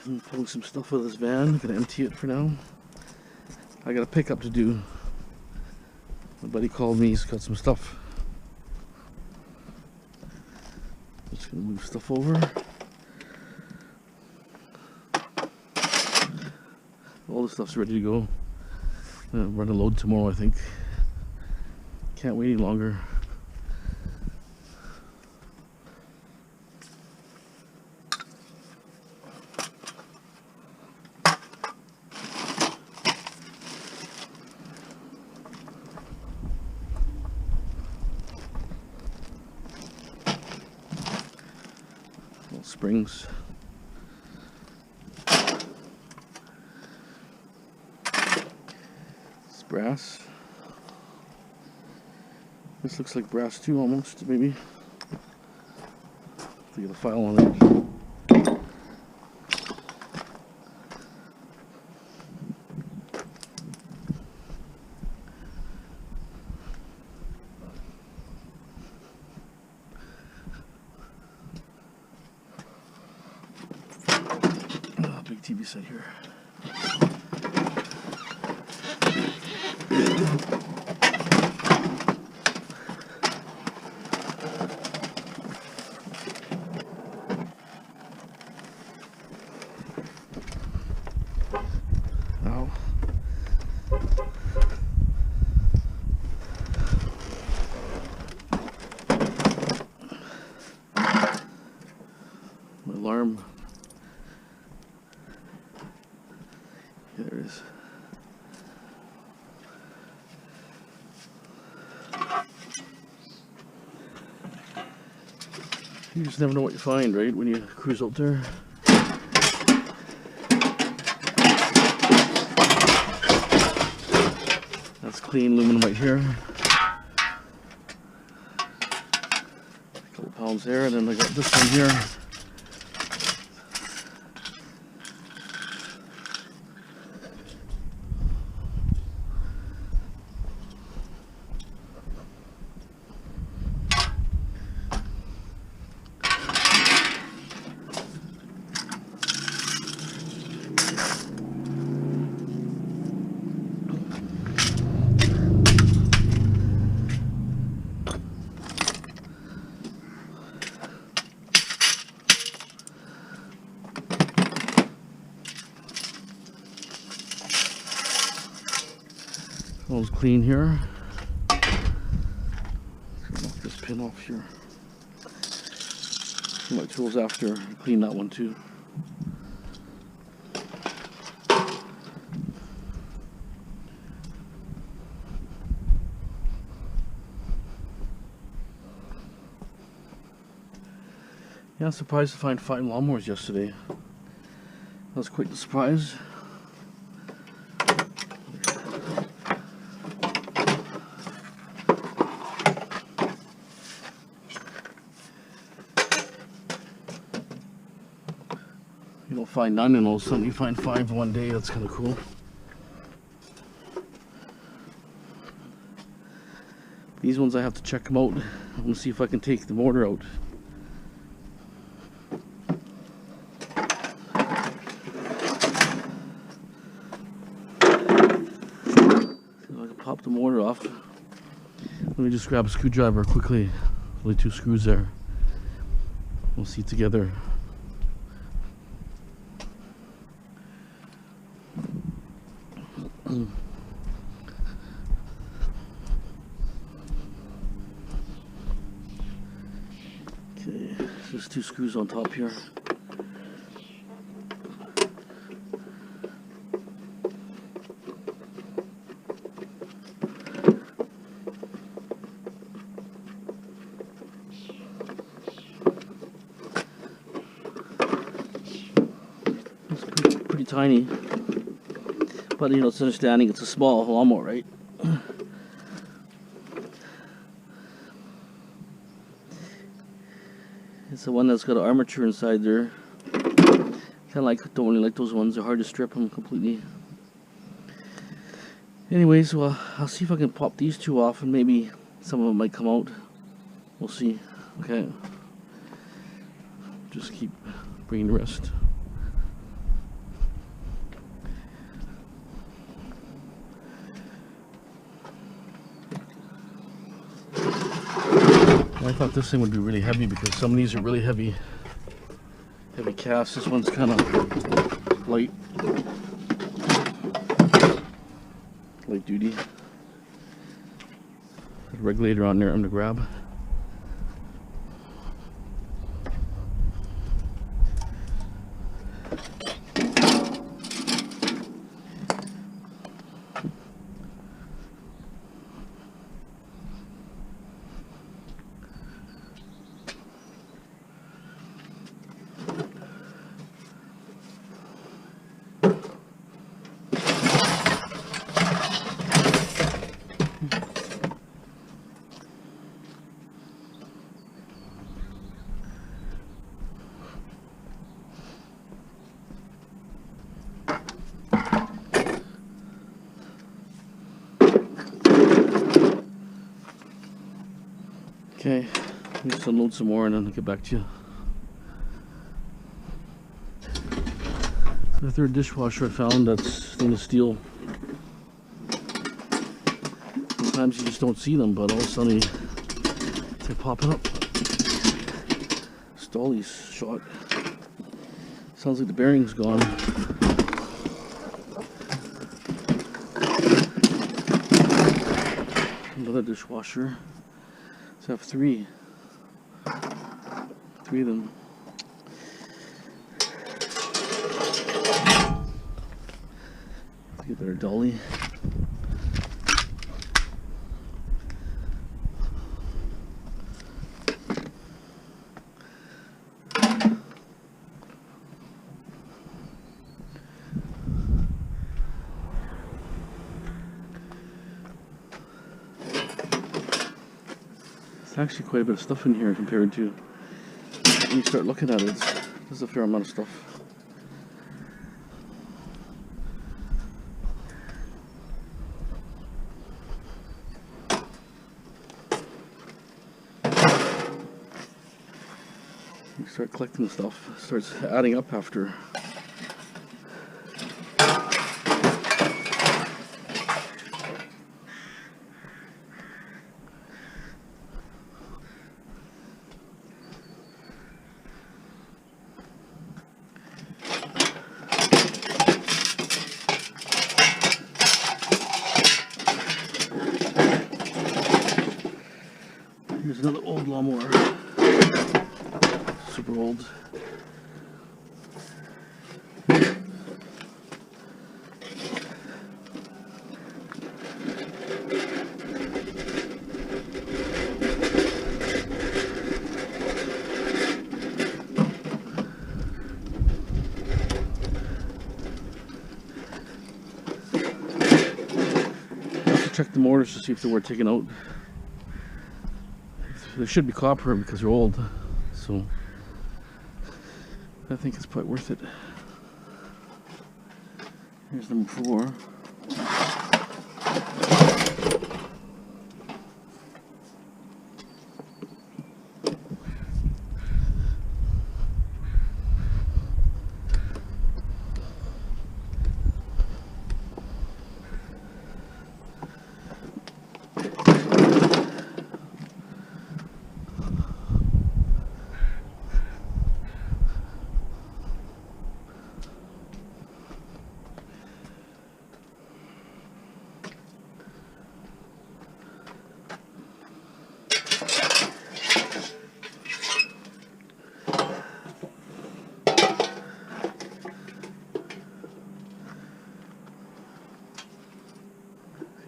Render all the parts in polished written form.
I'm pulling some stuff out of this van. I'm gonna empty it for now. I got a pickup to do. My buddy called me, he's got some stuff. Just gonna move stuff over. All the stuff's ready to go. I'm gonna run a load tomorrow, I think. Can't wait any longer. Springs. It's brass. This looks like brass too, almost, maybe. To get a file on it. Big TV set here. Now, my alarm. There it is. You just never know what you find, right, when you cruise out there. That's clean aluminum right here. A couple pounds there, and then I got this one here. All's clean here. Knock this pin off here. My tools after. Clean that one too. Yeah, I was surprised to find 5 lawnmowers yesterday. That was quite the surprise. You don't find none, and all of a sudden you find 5 one day. That's kind of cool. These ones I have to check them out. I'm gonna see if I can take the motor out. See if I can pop the motor off. Let me just grab a screwdriver quickly. Only 2 screws there. We'll see together. Okay, just 2 screws on top here. It's pretty tiny. But you know, it's understanding it's a small lawnmower, right? It's the one that's got an armature inside there. Kind of like, don't really like those ones. They're hard to strip them completely. Anyways, well, I'll see if I can pop these 2 off, and maybe some of them might come out. We'll see. Okay. Just keep bringing the rest. I thought this thing would be really heavy because some of these are really heavy casts. This one's kind of light duty. Got a regulator on there I'm gonna grab. Okay, let me just unload some more and then I'll get back to you. The third dishwasher I found, that's stainless steel. Sometimes you just don't see them, but all of a sudden they're popping up. Stolly's shot. Sounds like the bearing's gone. Another dishwasher. I have three of them. Get better dolly. Actually quite a bit of stuff in here compared to when you start looking at it. There's a fair amount of stuff. You start collecting the stuff, it starts adding up after. Here's another old lawnmower, super old. Check the motors to see if they were taken out. They should be copper because they're old, so I think it's quite worth it. Here's number 4.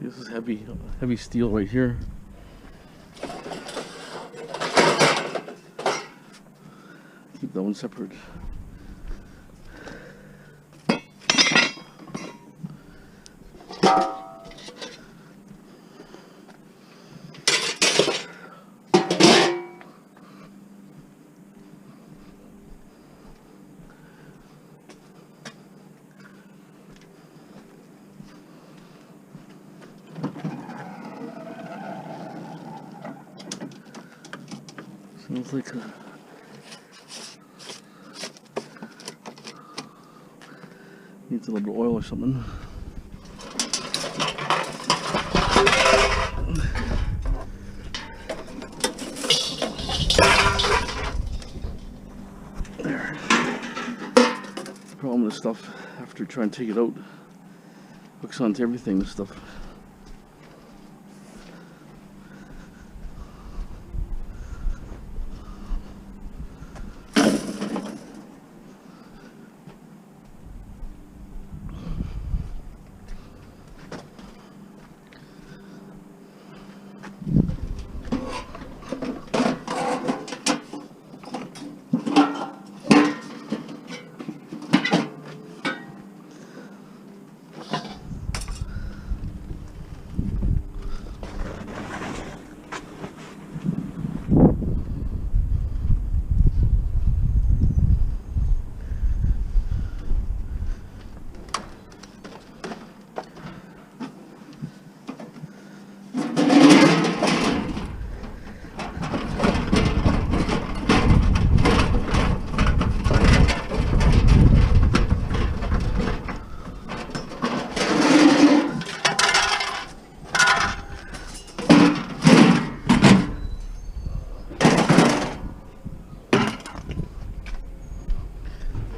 This is heavy steel right here. Keep that one separate. Sounds like needs a little bit of oil or something. stuff after trying to take it out. Hooks onto everything and stuff.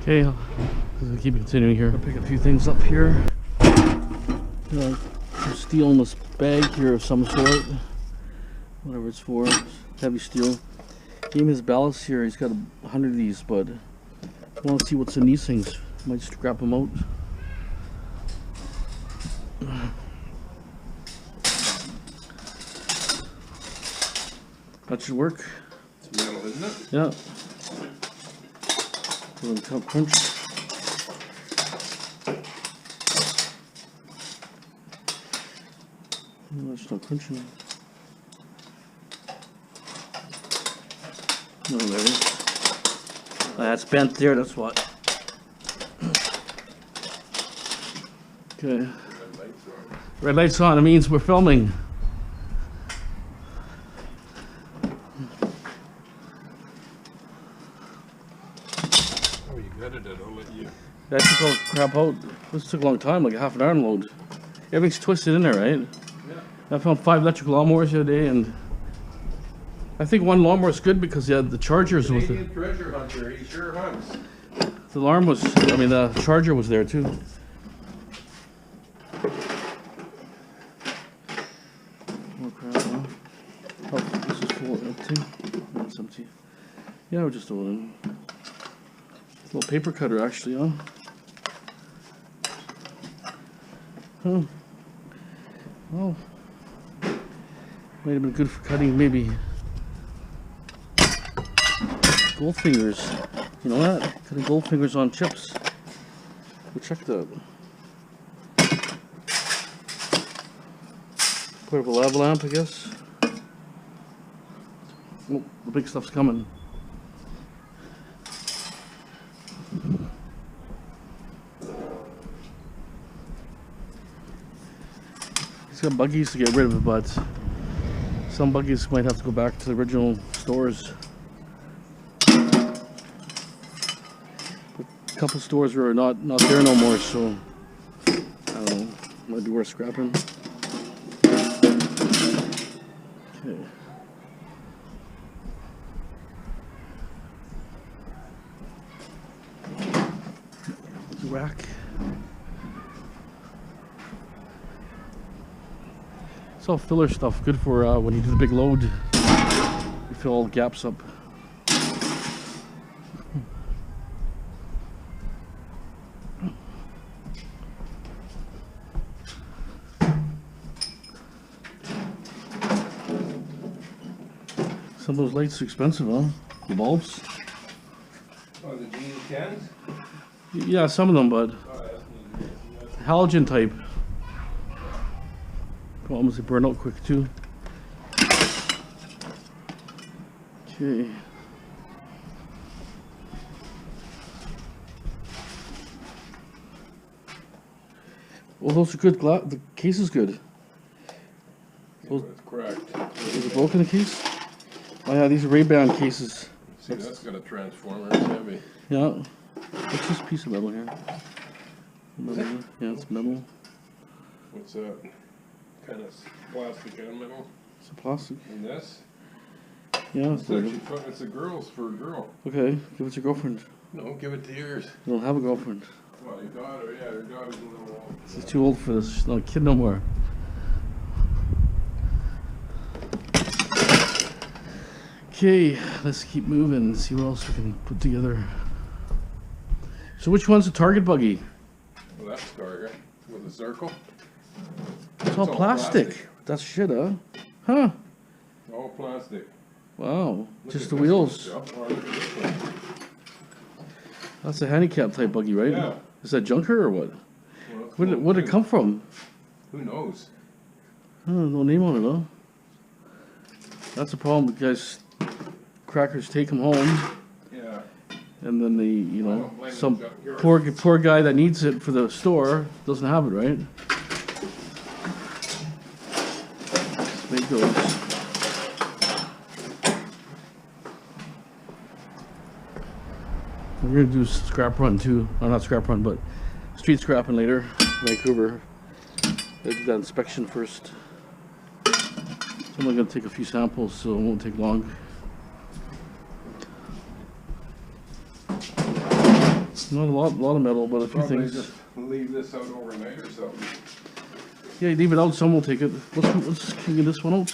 Okay, I'll keep continuing here. I'll pick a few things up here. Steel in this bag here of some sort. Whatever it's for. Heavy steel. Gave me his ballast here. He's got 100 of these, but I want to see what's in these things. Might just grab them out. That should work. It's metal, isn't it? Yeah. Little crunch. No, it's not crunching. No, there it is. That's bent there, that's what. Okay. Red light's on, it means we're filming. That took all the crap out. This took a long time, like a half an hour load. Everything's twisted in there, right? Yeah. I found 5 electric lawnmowers the other day, and I think one lawnmower is good because they had the chargers with it. Canadian treasure hunter, he sure hunts. The alarm was, I mean, the charger was there too. More crap, huh? Oh, this is full, empty. That's empty. Yeah, we're just holding. Little paper cutter, actually, huh? Huh. Well, might have been good for cutting maybe gold fingers. You know that? Cutting gold fingers on chips. We checked that. Put up a lava lamp, I guess. Oh, the big stuff's coming. He's got buggies to get rid of it, but some buggies might have to go back to the original stores. A couple stores are not there no more, so I don't know. Might be worth scrapping. Okay. Rack. It's all filler stuff, good for when you do the big load. You fill all the gaps up. Some of those lights are expensive, huh? The bulbs. Oh, the jean cans? Yeah, some of them, but halogen type. Problems, they burn out quick too. Okay. Well, those are good glass. The case is good. Those, it's cracked. Is it broken, the case? Oh yeah, these are Ray-Ban cases. See, that's got a transformer. It's heavy. Yeah. What's this piece of metal here? Metal. Yeah, it's metal. What's that? Kind of plastic and metal. It's a plastic. And this? Yeah, it's actually fun. It's a girl's for a girl. Okay, give it to your girlfriend. No, give it to yours. You don't have a girlfriend. Well, your daughter, yeah, your daughter's in the wall. She's too old for this. She's not a kid no more. Okay, let's keep moving and see what else we can put together. So which one's the target buggy? Well, that's Target with a circle. It's all plastic. That's shit, huh? Huh? All plastic. Wow. Look Just at the this wheels. one, Jeff. Or look at this one. That's a handicap type buggy, right? Yeah. Is that junker or what? Well, that's Where'd it come from? Who knows? No name on it, though. That's the problem, guys. Crackers take them home, Yeah. and then they, I don't blame some them, You're- poor guy that needs it for the store doesn't have it, right? There it goes. We're gonna do scrap run too. Or not scrap run, but street scrapping later. Vancouver. Gotta do that inspection first. So I'm only gonna take a few samples, so it won't take long. Not a lot of metal, but a few Probably things. just leave this out overnight or something. Yeah, you leave it out, some will take it. Let's can you get this one out?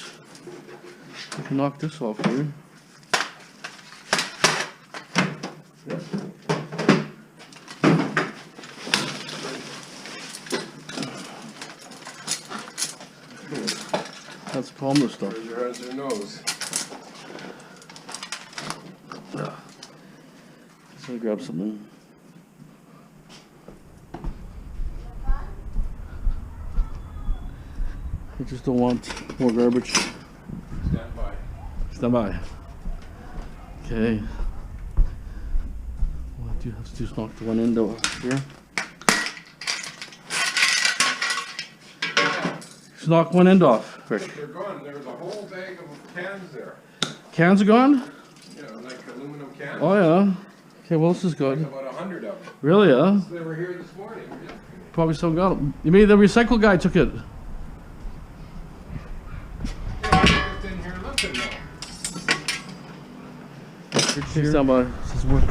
I can knock this off here. That's the problem with stuff. Where's your nose? So I grab something. I just don't want more garbage. Stand by. Stand by. Okay. What I do have to do is knock the one end off here. Just knock one end off, Rick. They're gone. There's a whole bag of cans there. Cans are gone? Yeah, like aluminum cans. Oh yeah. Okay, well this is good. About 100 of them. Really, huh? They were here this morning. Yeah. Probably still got them. You mean the recycle guy took it? Yeah, they're just in here looking now. Please stand by. This is work.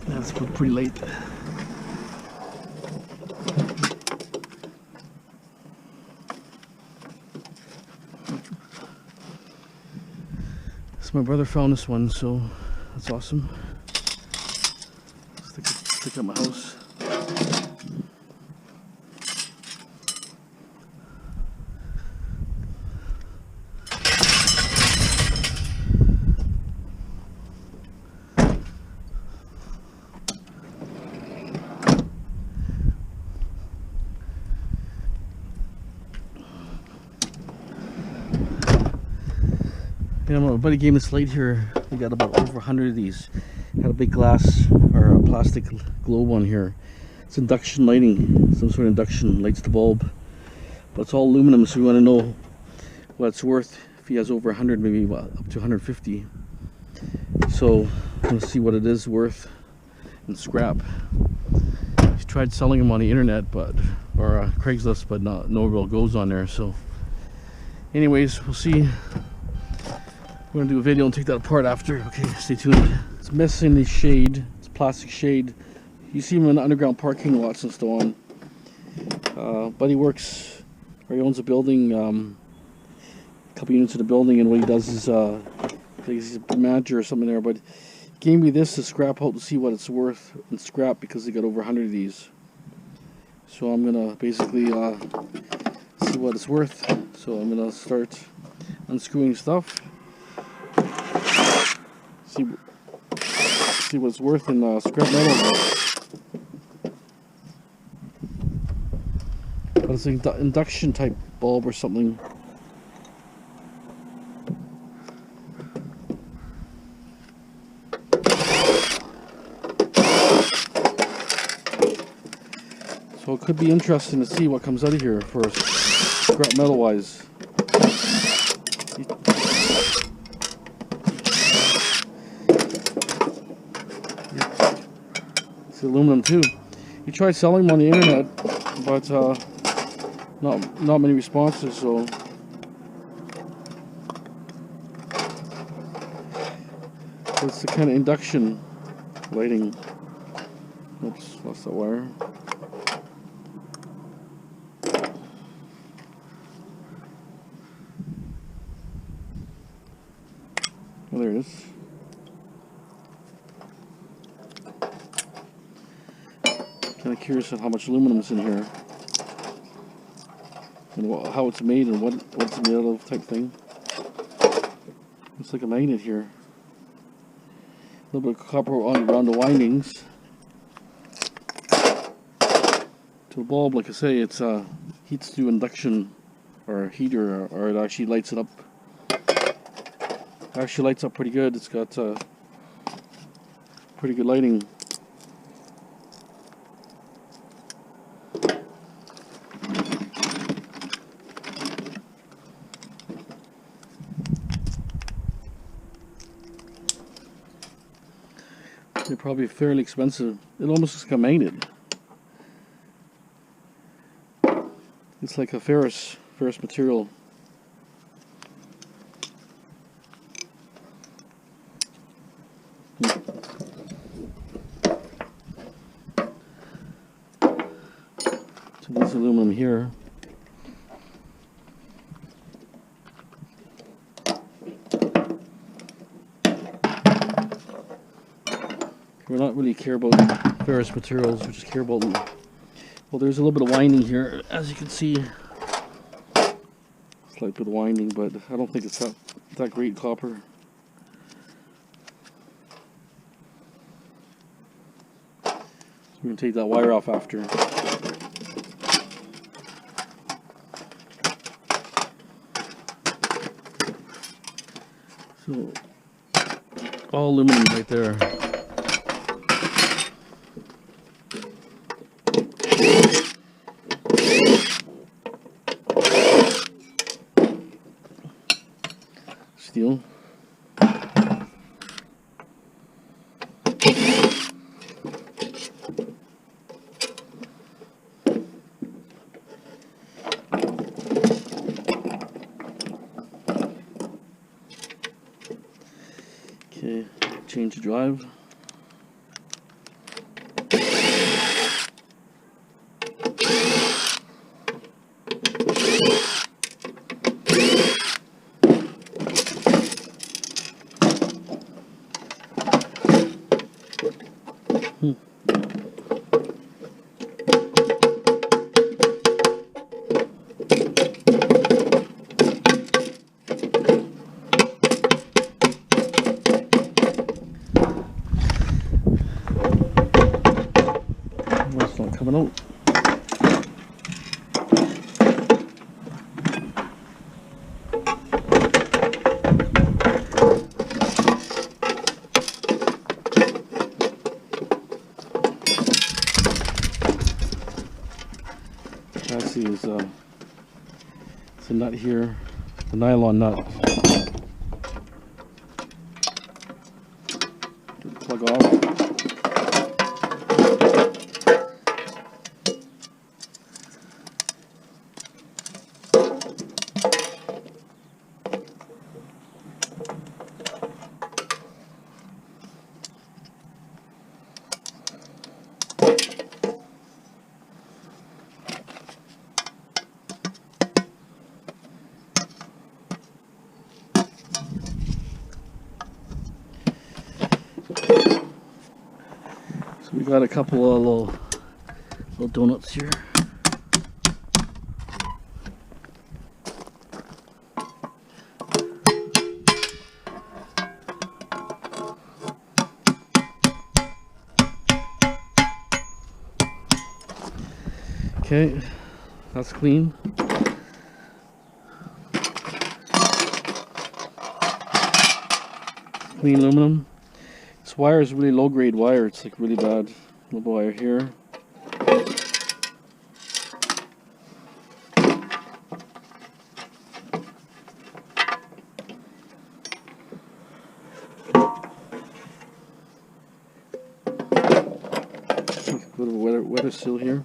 That's pretty late. So my brother found this one, so that's awesome. Stick at my house. Yeah, my buddy gave me this light here. We got about over 100 of these. Had a big glass or a plastic globe on here. It's induction lighting. Some sort of induction lights the bulb. But it's all aluminum, so we want to know what it's worth. If he has over 100, maybe up to 150. So I'm going to see what it is worth in scrap. He tried selling them on the internet, but or Craigslist, but no real goes on there. So anyways, we'll see. We're gonna do a video and take that apart after. Okay, stay tuned. It's missing the shade. It's plastic shade. You see them in underground parking lots and so on. Buddy works, or he owns a building, a couple units of the building, and what he does is, I think he's a manager or something there, but he gave me this to scrap out to see what it's worth in scrap because they got over 100 of these. So I'm gonna basically see what it's worth. So I'm gonna start unscrewing stuff. See what it's worth in scrap metal. But it's an induction type bulb or something. So it could be interesting to see what comes out of here for scrap metal wise. It's aluminum too. You tried selling them on the internet, but not many responses. So it's the kind of induction lighting. Oops, lost that wire. Oh, there it is. Kind of curious on how much aluminum is in here, and how it's made, and what it's made out of, type thing. Looks like a magnet here. A little bit of copper around the windings. To a bulb, like I say, it's heats through induction or heater, or it actually lights it up. Actually lights up pretty good. It's got pretty good lighting. They're probably fairly expensive. It almost looks like a magnet. It's like a ferrous material. So this aluminum here. We're not really care about ferrous materials, we just care about them. Well, there's a little bit of winding here, as you can see. Slight bit of winding, but I don't think it's that great copper. So we're going to take that wire off after. So, all aluminum right there. Steel. Okay, change the drive. It's not coming out. I see is it's a nut here, the nylon nut. Plug off. So we got a couple of little donuts here. Okay, that's clean. Clean aluminum. This wire is really low grade wire, it's like really bad. Little wire here. bit of a wetter seal here.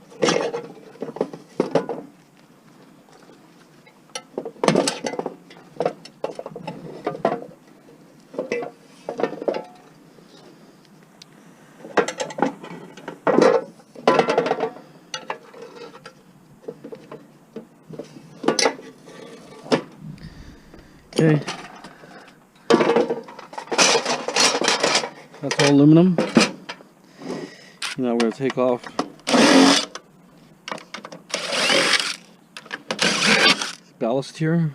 Okay, that's all aluminum. Now we're going to take off this ballast here.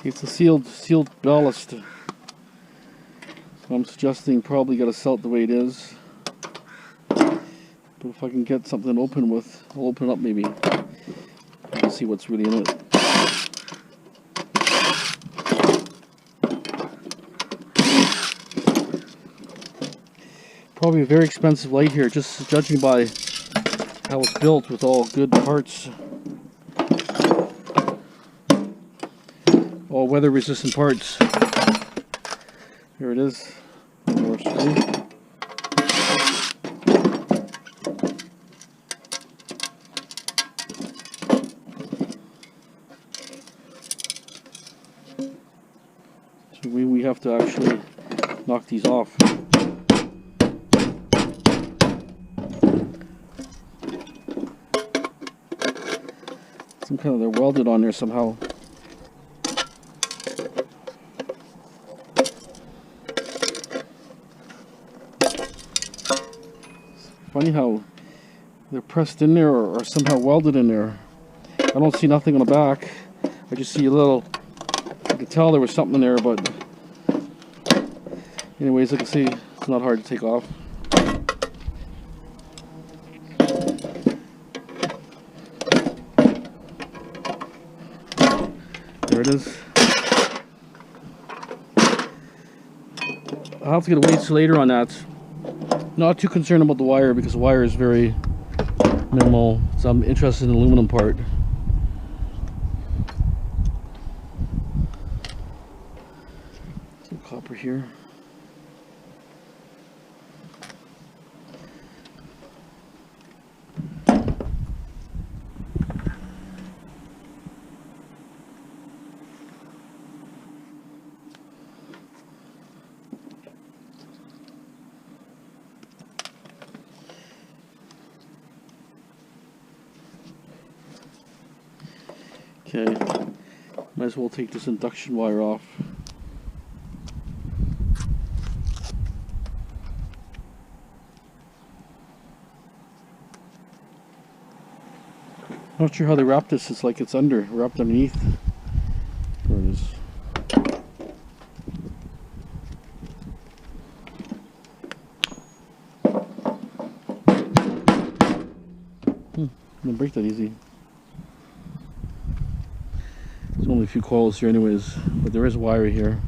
It's a sealed ballast, so I'm suggesting probably got to sell it the way it is. But if I can get something to open with, I'll open it up maybe and see what's really in it. Probably a very expensive light here, just judging by how it's built with all good parts. All weather resistant parts. Here it is. More screw. So we have to actually knock these off. Some kind of, they're welded on there somehow. Funny how they're pressed in there or somehow welded in there. I don't see nothing on the back. I just see a little, I could tell there was something in there, but anyways, like I can see it's not hard to take off. There it is. I'll have to get a weights later on that. Not too concerned about the wire because the wire is very minimal, so I'm interested in the aluminum part. Some copper here. Okay, might as well take this induction wire off. Not sure how they wrap this. It's like it's wrapped underneath. There it is. Didn't break that easy. There's only a few coils here anyways, but there is wire here.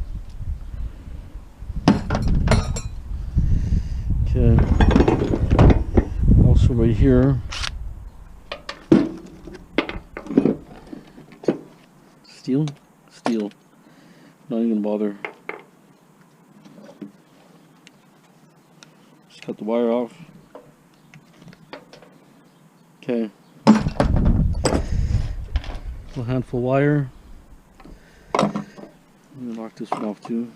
Okay. Also right here. Steel? Steel. Not even gonna bother. Just cut the wire off. Okay. A handful of wire. I'm gonna lock this one off too.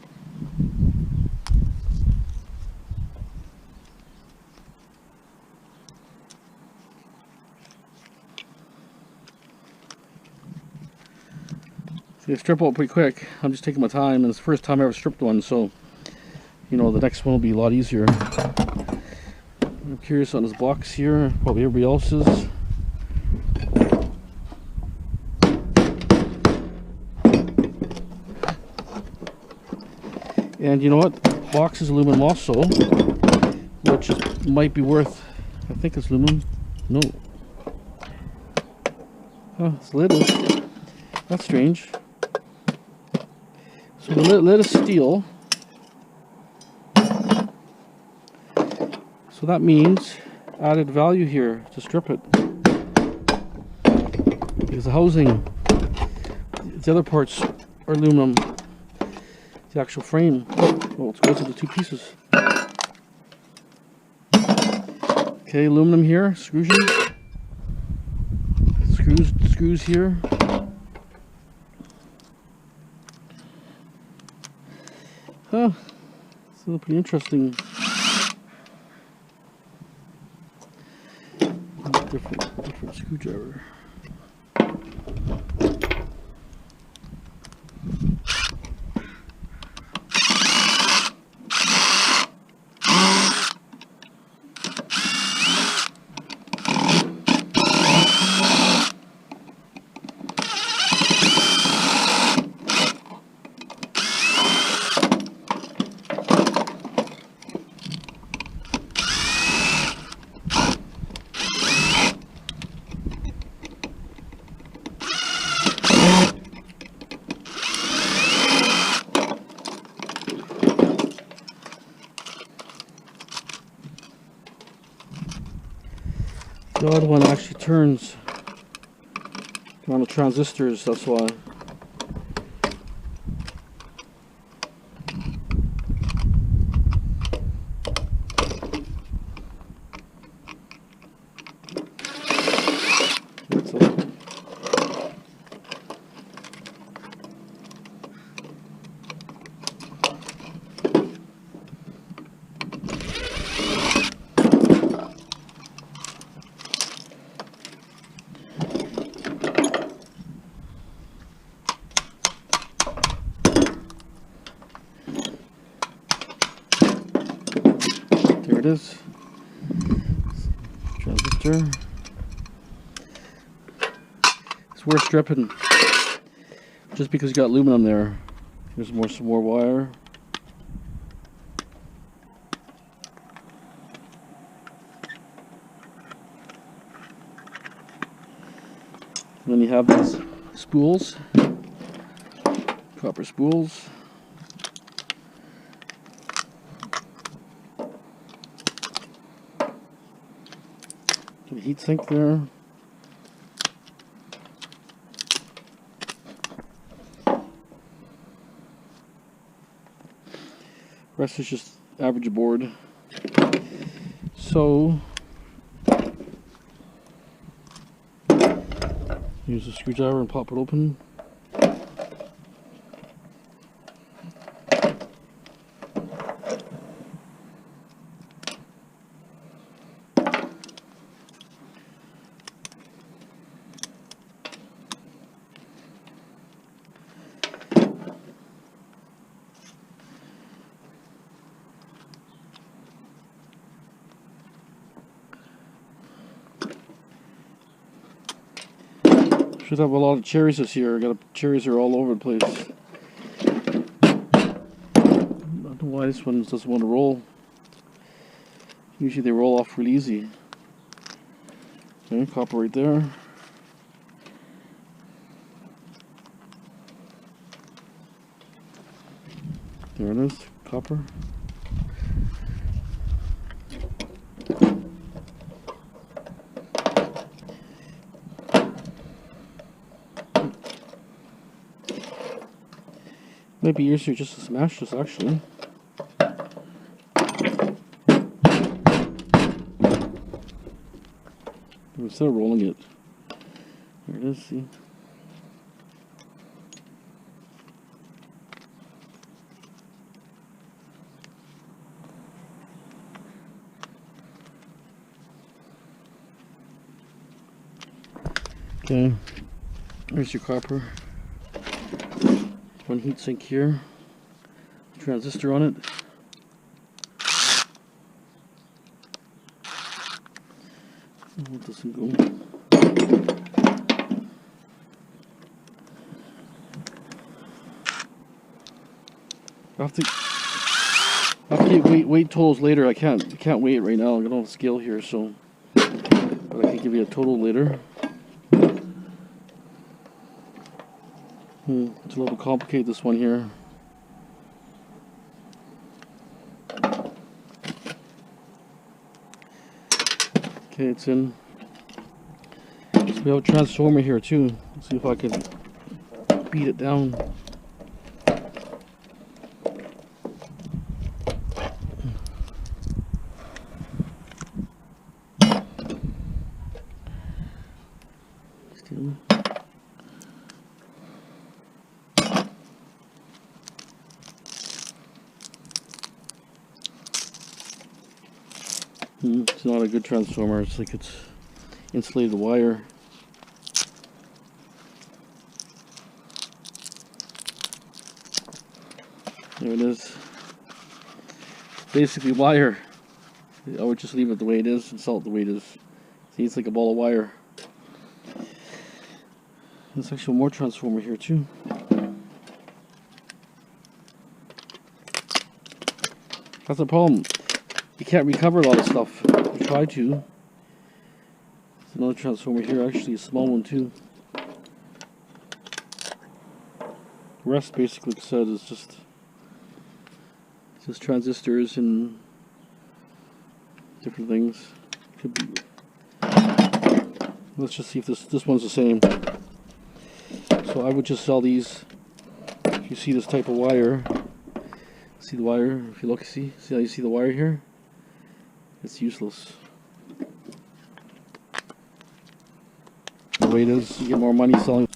So you strip out pretty quick. I'm just taking my time, and it's the first time I ever stripped one, so you know the next one will be a lot easier. I'm curious on this box here, probably everybody else's. And you know what? The box is aluminum also, which might be worth, I think it's aluminum. No. Oh, it's lid is. That's strange. So the lid is steel. So that means added value here to strip it. Because the housing, the other parts are aluminum. The actual frame, well, it goes into two pieces. Okay, aluminum here, screws here. Huh, it's a pretty interesting. Different screwdriver. The other one actually turns on the transistors, that's why. That's all. There it is. Transistor. It's worth stripping just because you got aluminum there. Here's some more wire. And then you have these spools, copper spools. The heat sink there. Rest is just average board. So use a screwdriver and pop it open. Should have a lot of cherries this year. Cherries are all over the place. I don't know why this one doesn't want to roll. Usually they roll off really easy. Okay, copper right there. There it is, copper. Might be easier just to smash this actually. Instead of rolling it. There it is, see? Okay, there's your copper. One heat sink here, transistor on it. Oh, it doesn't go. I have to wait totals later. I can't wait right now. I don't have a scale here, so but I can give you a total later. It's a little complicated, this one here. Okay, it's in. So we have a transformer here too. Let's see if I can beat it down. It's not a good transformer. It's like it's insulated wire. There it is. Basically wire. I would just leave it the way it is and sell it the way it is. See, it's like a ball of wire. There's actually more transformer here too. That's the problem. You can't recover a lot of stuff. You try to. There's another transformer here, actually a small one too. The rest basically, like I said, is just transistors and different things. Could be. Let's just see if this one's the same. So I would just sell these. If you see this type of wire, see the wire. If you look, see how you see the wire here. It's useless. The way it is, you get more money selling.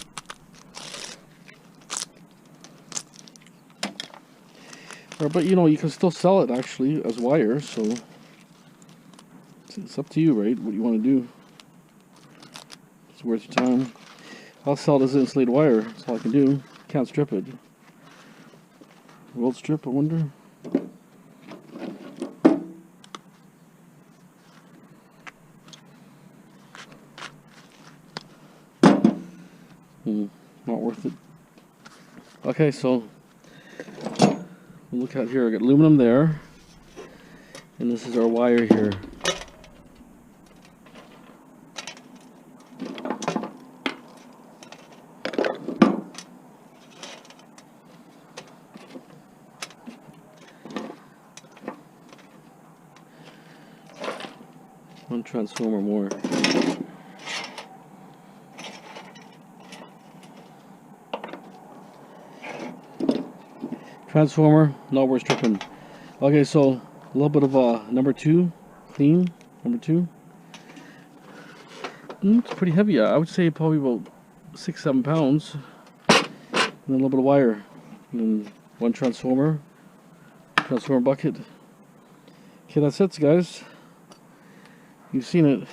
But you know, you can still sell it actually as wire, so it's up to you, right? What you want to do. It's worth your time. I'll sell it as insulated wire. That's all I can do. Can't strip it. Rolled strip, I wonder. Not worth it. Okay, so we'll look at here. I got aluminum there, and this is our wire here. One transformer more. Transformer, not worth stripping. Okay, so a little bit of number 2, clean, number 2. It's pretty heavy. I would say probably about 6-7 pounds. And then a little bit of wire. And then one transformer bucket. Okay, that's it, guys. You've seen it.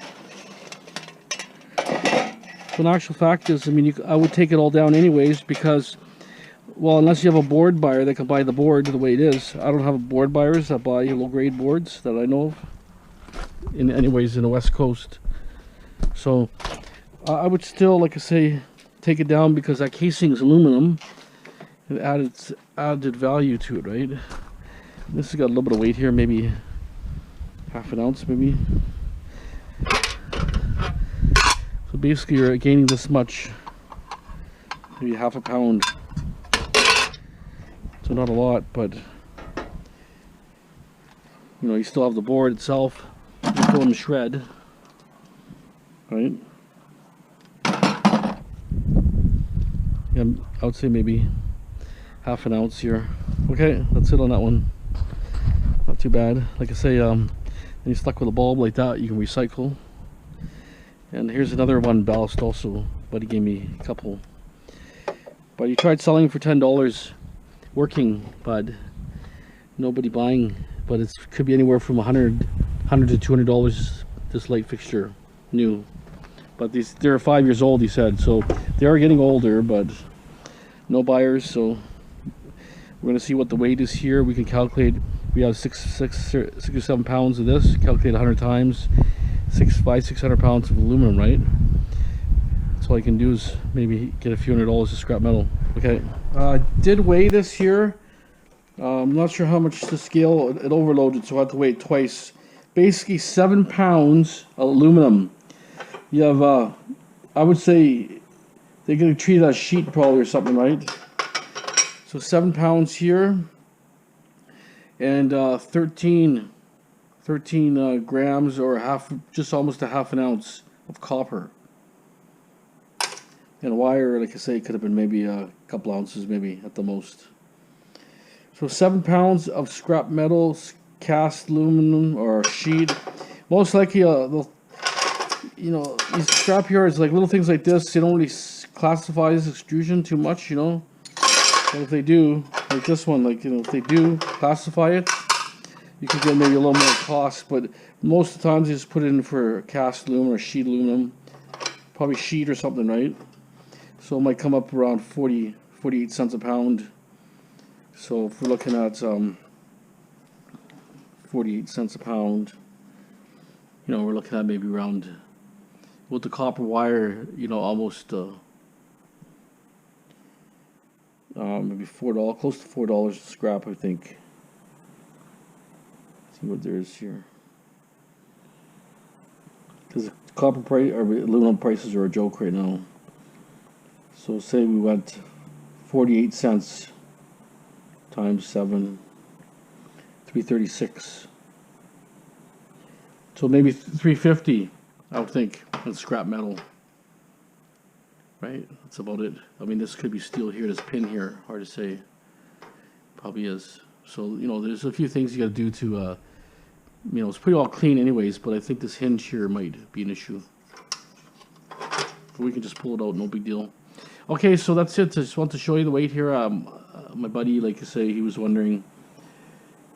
So in actual fact is, I mean, I would take it all down anyways because, well, unless you have a board buyer that can buy the board the way it is. I don't have board buyers that buy low-grade boards that I know of. Anyways, in the West Coast. So I would still, like I say, take it down because that casing is aluminum. It added value to it, right? This has got a little bit of weight here, maybe half an ounce, maybe. So basically, you're gaining this much, maybe half a pound. So not a lot, but you know, you still have the board itself. You go in the shred, right? Yeah, I would say maybe half an ounce here. Okay, that's it on that one. Not too bad. Like I say, when you're stuck with a bulb like that, you can recycle. And here's another one, ballast also. Buddy gave me a couple. But you tried selling for $10, working, but nobody buying. But it could be anywhere from $100 to $200. This light fixture, new. But they're 5 years old, he said. So they are getting older, but no buyers. So we're gonna see what the weight is here. We can calculate. We have 6 or 7 pounds of this. Calculate 100 times. 600 pounds of aluminum, right? So all I can do is maybe get a few $100 of scrap metal. Okay, did weigh this here. I'm not sure how much the scale, it overloaded, so I had to weigh it twice. Basically 7 pounds aluminum. You have, I would say they're gonna treat it as sheet probably or something, right? So 7 pounds here, and 13 13 grams, or just almost a half an ounce of copper. And wire, like I say, could have been maybe a couple ounces, maybe at the most. So 7 pounds of scrap metal, cast aluminum or sheet. Most likely, these scrap yards, like little things like this, they don't really classify as extrusion too much, But if they do, like this one, if they do classify it, you could get maybe a little more cost. But most of the times, they just put it in for cast aluminum or sheet aluminum, probably sheet or something, right? So it might come up around 48 cents a pound. So if we're looking at 48 cents a pound, we're looking at maybe around, with the copper wire, almost maybe $4, close to $4 scrap, I think. Let's see what there is here. Because the copper price or aluminum prices are a joke right now. So say we went 48 cents times 7, 336. So maybe 350, I would think, in scrap metal. Right? That's about it. I mean, this could be steel here, this pin here, hard to say. Probably is. So, there's a few things you got to do to, it's pretty all clean anyways, but I think this hinge here might be an issue. But we can just pull it out, no big deal. Okay, so that's it. I just want to show you the weight here. My buddy, like I say, he was wondering,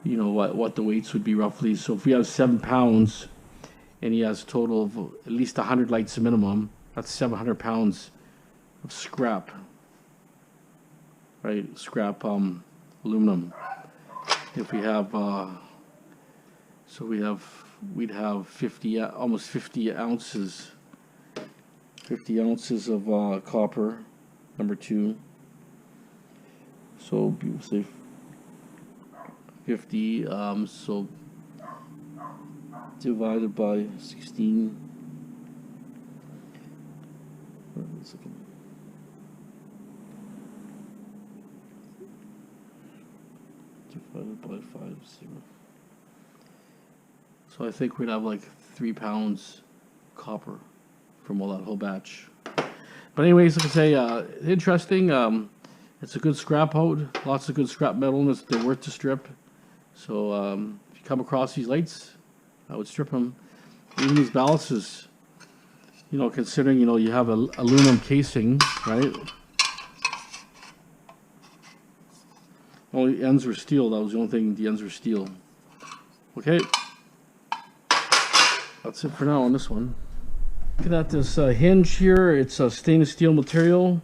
what the weights would be roughly. So if we have 7 pounds, and he has a total of at least 100 lights minimum, that's 700 pounds of scrap. Right, scrap aluminum. If we have, we'd have 50, almost 50 ounces. 50 ounces of copper, number 2. So say 50, so divided by 16. Divided by 5, 0. So I think we'd have like 3 pounds copper from all that whole batch. But anyways, like I say, interesting. It's a good scrap out. Lots of good scrap metal in this. They're worth to strip. So if you come across these lights, I would strip them. Even these ballasts, considering, you have a aluminum casing, right? Only ends were steel. That was the only thing. The ends were steel. Okay. That's it for now on this one. Looking at this hinge here, it's a stainless steel material.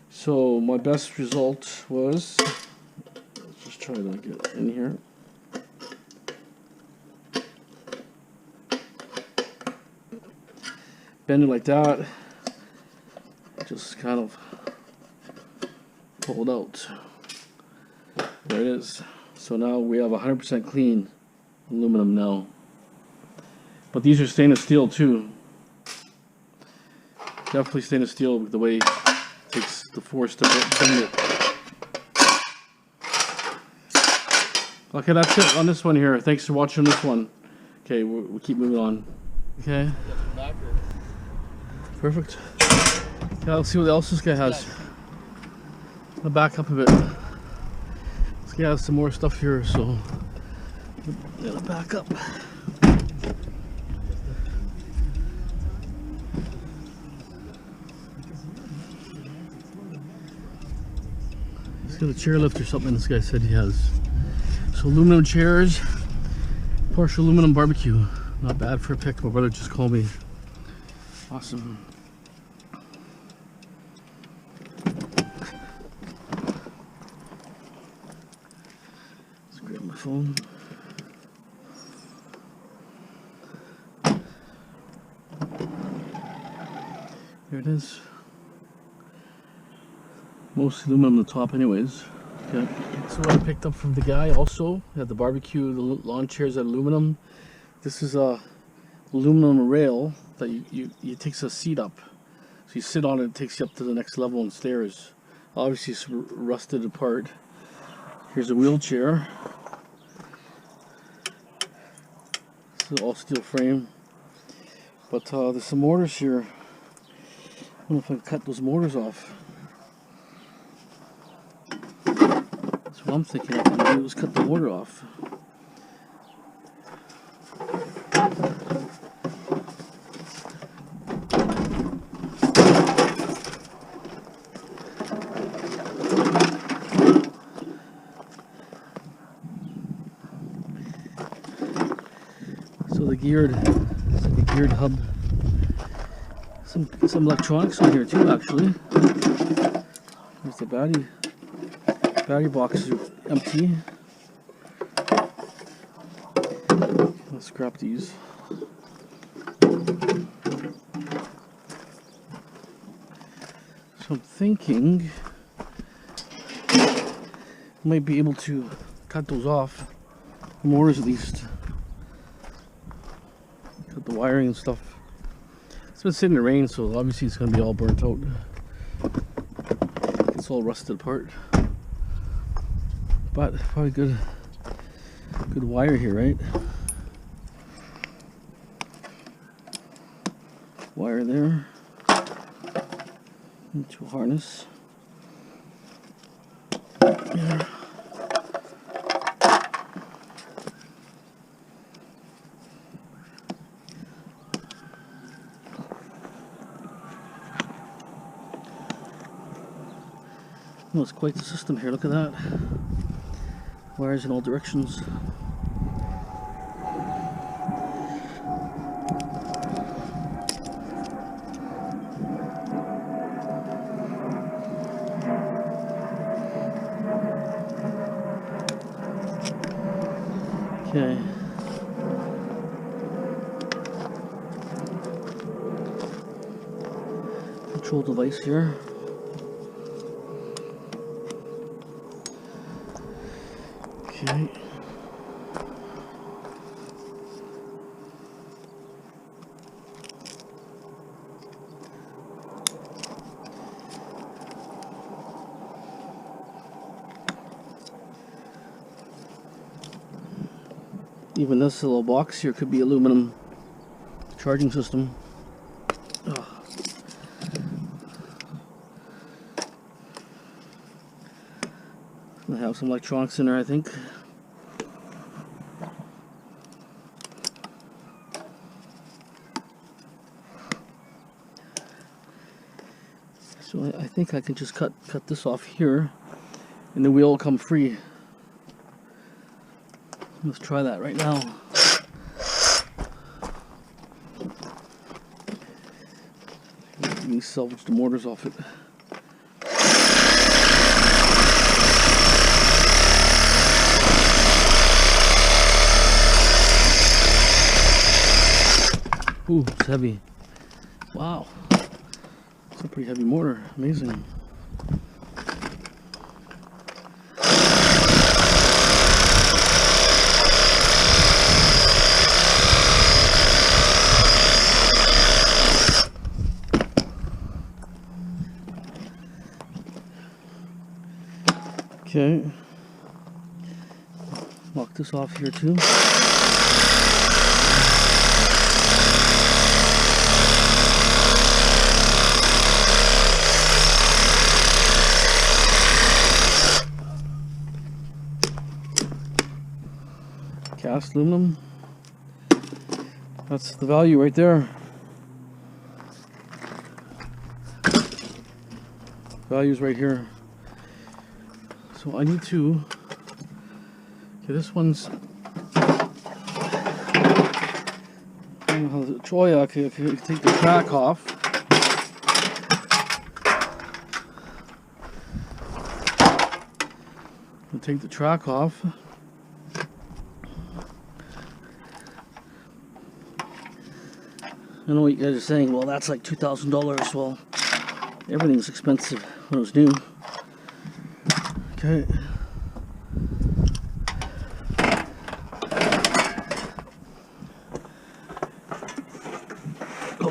So my best result was, let's just try to get in here. Bend it like that. Just kind of pull it out. There it is. So now we have 100% clean aluminum now. But these are stainless steel too. Definitely stainless steel with the way it takes the force to bend it. Okay, that's it on this one here. Thanks for watching this one. Okay, we'll keep moving on. Okay. Perfect. Yeah, let's see what else this guy has. I'll back up a bit. This guy has some more stuff here, so I'll back up. He's got a chairlift or something this guy said he has. So aluminum chairs, partial aluminum barbecue. Not bad for a pick. My brother just called me. Awesome. Let's grab my phone. There it is. Mostly aluminum on the top anyways. Okay. So what I picked up from the guy also at the barbecue, the lawn chairs are aluminum. This is a aluminum rail that you takes a seat up. So you sit on it, it takes you up to the next level and stairs. Obviously it's rusted apart. Here's a wheelchair. It's all steel frame. But there's some motors here. I don't know if I can cut those motors off. That's what I'm thinking I can do, is cut the motor off. So the geared, it's like a geared hub. Some electronics on here too, actually. There's the battery box is empty. Let's scrap these. So I'm thinking I might be able to cut those off. The motors at least. Cut the wiring and stuff. It's been sitting in the rain, so obviously it's going to be all burnt out. It's all rusted apart. But probably good wire here, right? Wire there. Into a harness. Yeah. Well, it's quite the system here, look at that. Wires in all directions. Okay. Control device here. Okay. Even this little box here could be aluminum charging system. Ugh. Gonna have some electronics in there, I think. So I think I can just cut this off here, and the wheel will come free. Let's try that right now. Let me salvage the motors off it. Ooh, it's heavy. Wow. It's a pretty heavy motor. Amazing. Okay, lock this off here too. Cast aluminum. That's the value right there. Value's right here. So I need to, okay, this one's, I don't know how to, Troy, okay, take the track off. I'll take the track off. I know what you guys are saying, well that's like $2,000, well, everything's expensive when it was new. Okay. Oh.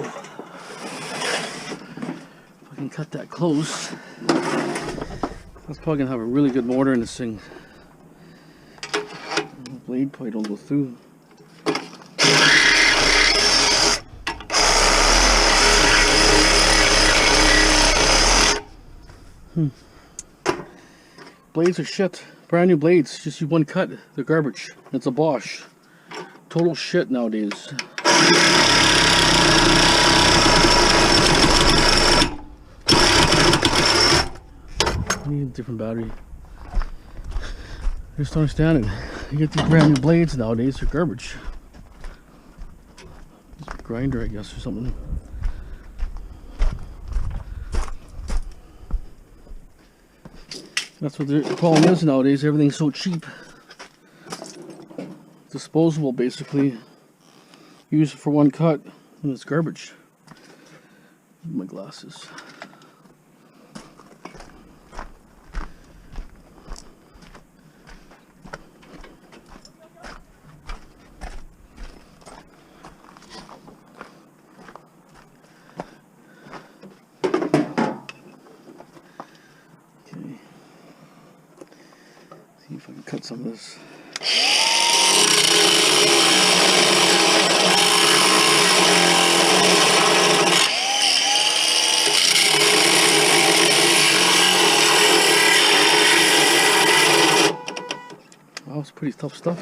If I can cut that close, that's probably gonna have a really good motor in this thing. The blade probably don't go through. Blades are shit. Brand new blades. Just use one cut. They're garbage. It's a Bosch. Total shit nowadays. I need a different battery. I just don't understand it. You get these brand new blades nowadays, they're garbage. Just a grinder, I guess, or something. That's what the problem is nowadays. Everything's so cheap. Disposable, basically. Use it for one cut, and it's garbage. My glasses. See if I can cut some of this. Wow, it's pretty tough stuff.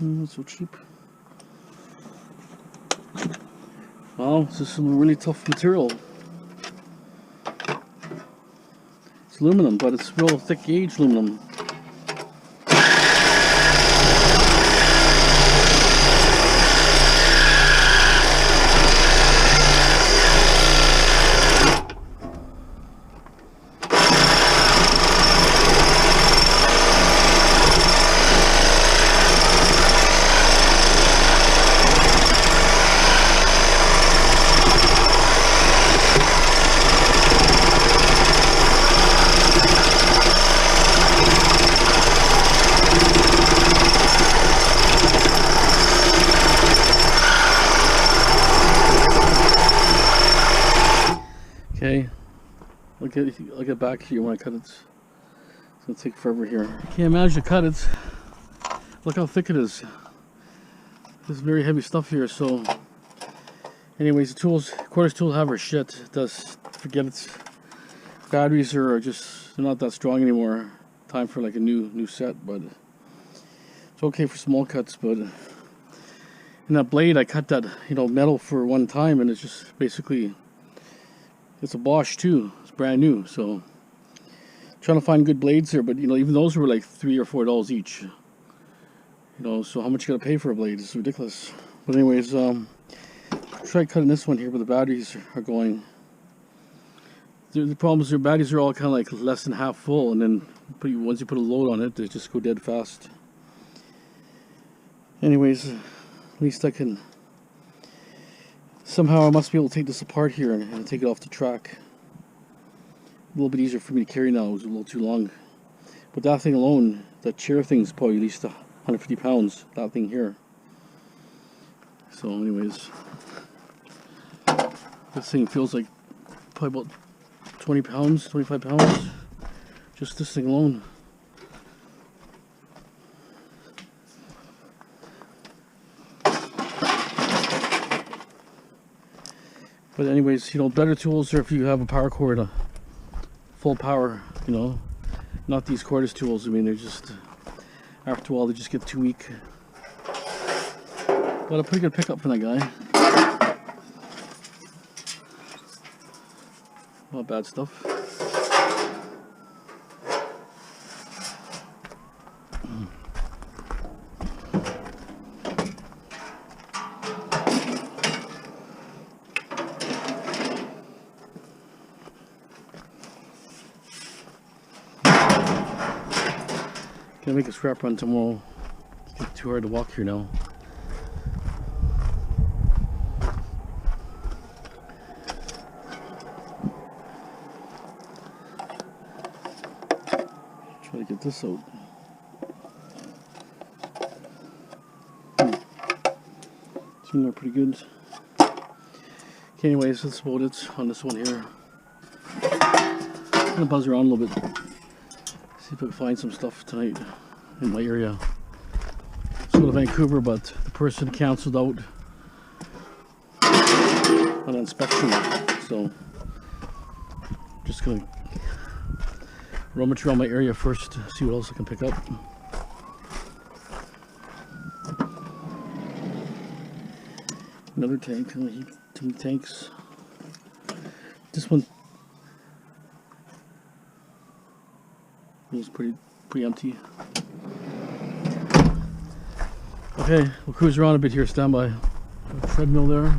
Not so cheap. Wow, this is some really tough material. It's aluminum, but it's real thick gauge aluminum. Okay, I'll get back here when I cut it. It's gonna take forever here. Can't manage to cut it. Look how thick it is. This is very heavy stuff here. So, anyways, the tools, quarters tool have are shit. Just forget it. Batteries are just they're not that strong anymore. Time for like a new set, but it's okay for small cuts. But in that blade, I cut that metal for one time, and it's just basically. It's a Bosch too. It's brand new, so trying to find good blades here. But even those were like $3 or $4 each. So how much you gotta pay for a blade? It's ridiculous. But anyways, try cutting this one here, where the batteries are going. The problem is their batteries are all kind of like less than half full, and then once you put a load on it, they just go dead fast. Anyways, at least I can. Somehow I must be able to take this apart here and take it off the track. A little bit easier for me to carry now. It was a little too long. But that thing alone, that chair thing is probably at least 150 pounds. That thing here. So anyways, this thing feels like probably about 20 pounds, 25 pounds. Just this thing alone. But anyways, better tools are if you have a power cord, full power, not these cordless tools. I mean, they're just, after a while, they just get too weak. But a pretty good pickup from that guy. Not bad stuff. Gonna make a scrap run tomorrow. It's too hard to walk here now. Try to get this out. It's in there pretty good. Okay, anyways, that's about it on this one here. I'm gonna buzz around a little bit. See if I can find some stuff tonight in my area. So go to Vancouver, but the person canceled out an inspection, so just gonna rummage around my area first, see what else I can pick up. Another tank, too many tanks. This one is pretty empty. Okay, we'll cruise around a bit here. Stand by. Treadmill there.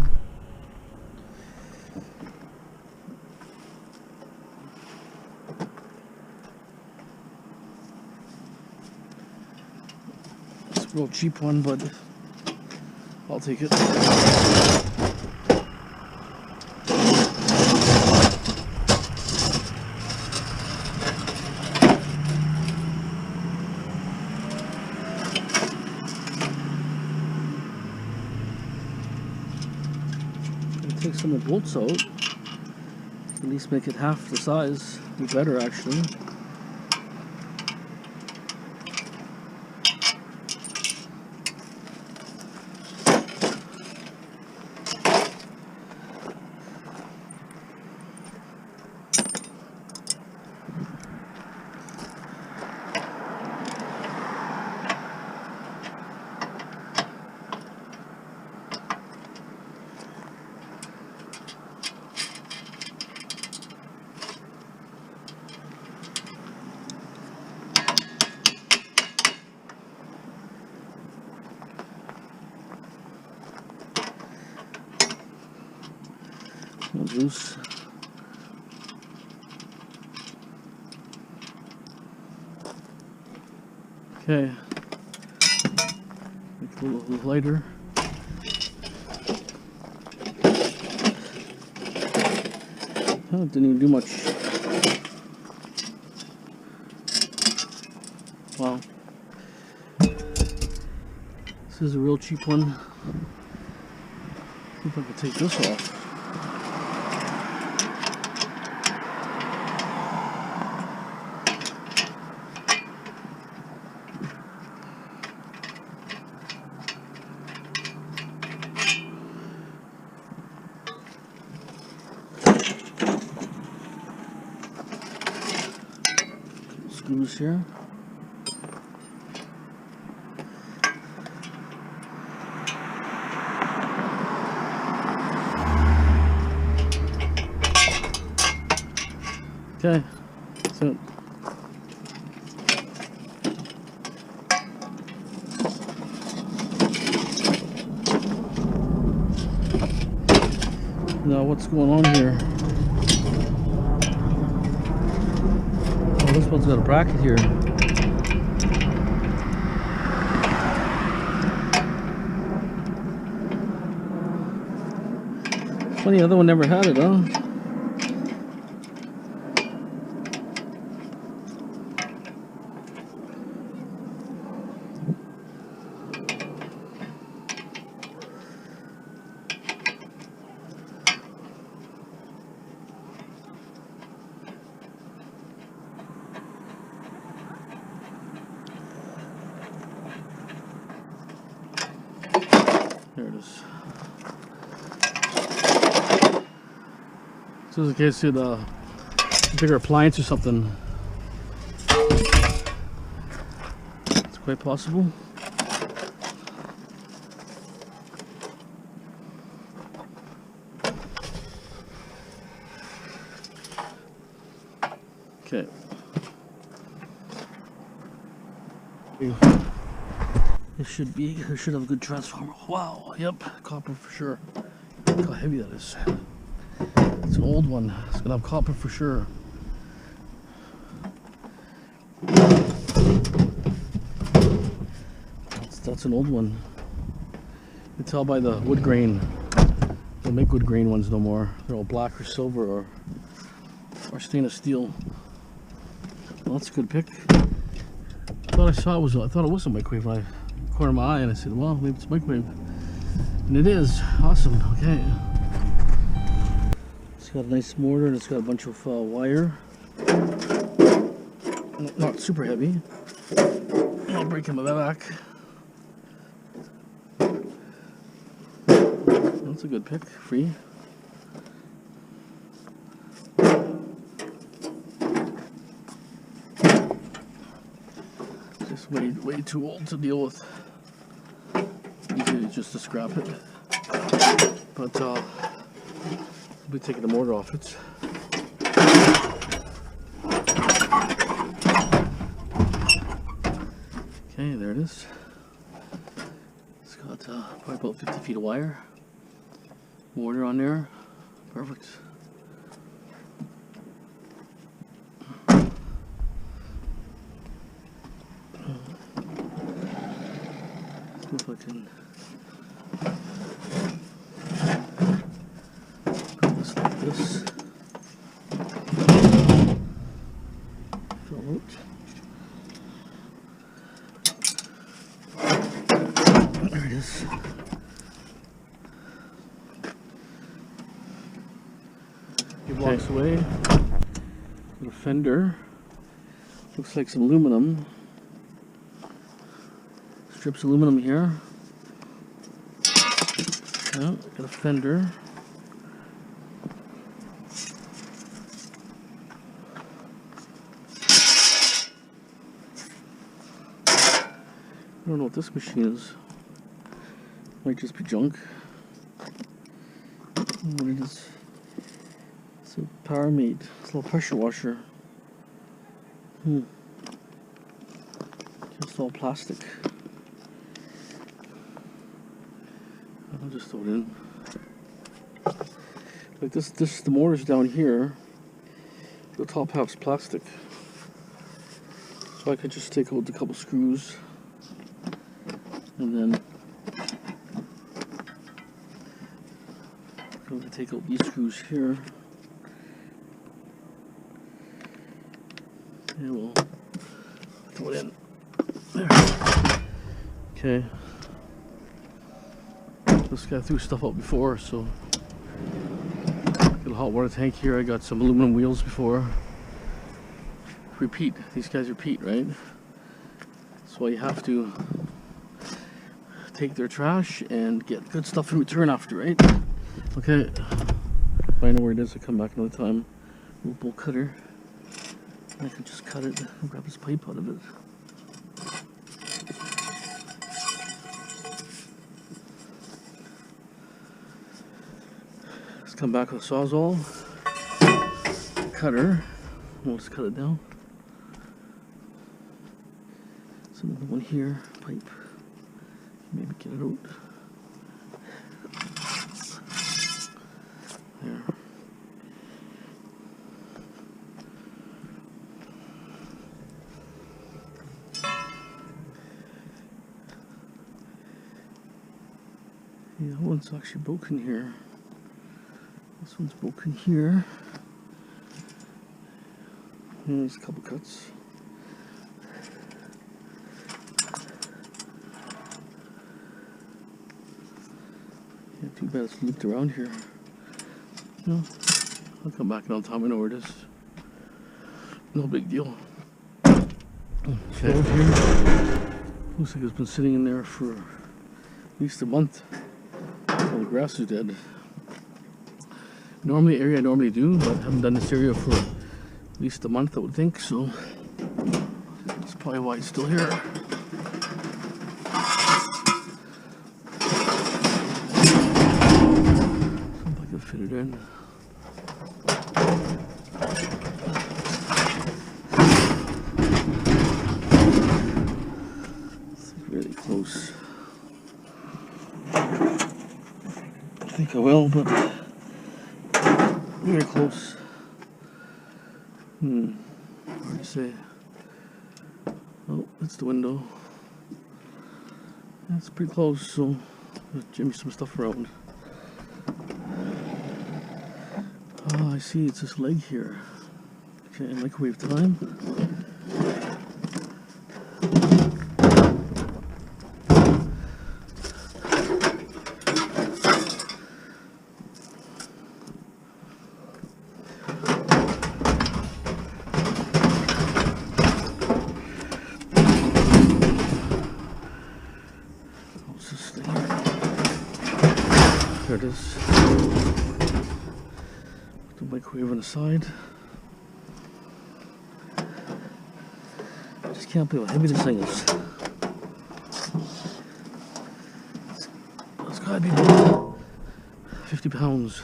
It's a real cheap one, but I'll take it. Take some of the bolts out, at least make it half the size, be better actually. Loose. Okay, make it a little lighter. Oh, didn't even do much. Wow, this is a real cheap one. See if I can take this off. Screws here. Okay, so now what's going on here? This one's got a bracket here. Funny, the other one never had it, huh? There it is. So in case you had a bigger appliance or something, it's quite possible. Okay. It should have a good transformer. Wow, yep, copper for sure. Look how heavy that is. It's an old one. It's gonna have copper for sure. That's an old one. You can tell by the wood grain. They don't make wood grain ones no more. They're all black or silver or stainless steel. Well, that's a good pick. I thought it was a microwave when I corner of my eye and I said, well, maybe it's a microwave. And it is. Awesome. Okay. It's got a nice mortar and it's got a bunch of wire. Not super heavy. I'll break him back. That's a good pick. Free. Just way too old to deal with. Easy just to scrap it. But I'll be taking the motor off it. Okay, there it is. It's got probably about 50 feet of wire. Motor on there. Perfect. See if I can put this like this. Fill out. There it is. Few blocks away. Got a fender. Looks like some aluminum. Strips aluminum here. Yeah, got a fender. I don't know what this machine is. Might just be junk. What it is? It's a power mate. It's a little pressure washer. Just all plastic. I'll just throw it in. Like this, the motor's down here. The top half's plastic. So I could just take out a couple screws and then I'm going to take out these screws here. And we'll throw it in. There. Okay. This guy threw stuff out before, so got a hot water tank here. I got some aluminum wheels before. Repeat. These guys repeat, right? That's why you have to take their trash and get good stuff in return after, right? Okay. If I know where it is, I'll come back another time. Little bolt cutter. I can just cut it and grab this pipe out of it. Let's come back with a sawzall, cutter. We'll just cut it down. There's another one here, pipe. Maybe get it out. There. Yeah, that one's actually broken here. This one's broken here. There's a couple cuts. Yeah, too bad it's looped around here. No, I'll come back another time. I know where it is. No big deal. Okay. Looks like it's been sitting in there for at least a month. All the grass is dead. Normally, area I normally do, but I haven't done this area for at least a month, I would think. So that's probably why it's still here. See if I can fit it in. It's really close. I think I will, but very close. Hard to say. Oh, that's the window. That's pretty close, so I'll jimmy some stuff around. Oh, I see, it's this leg here. Okay, microwave time. There it is. Put the microwave on the side. I just can't believe how heavy this thing is. It's gotta be about 50 pounds.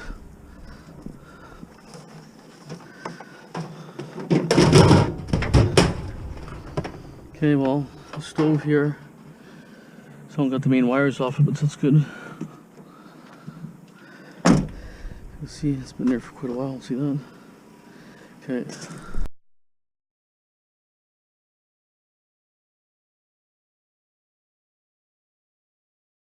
Okay, well, the stove here. Someone got the main wires off it, but that's good. You see, it's been there for quite a while. See that? Okay.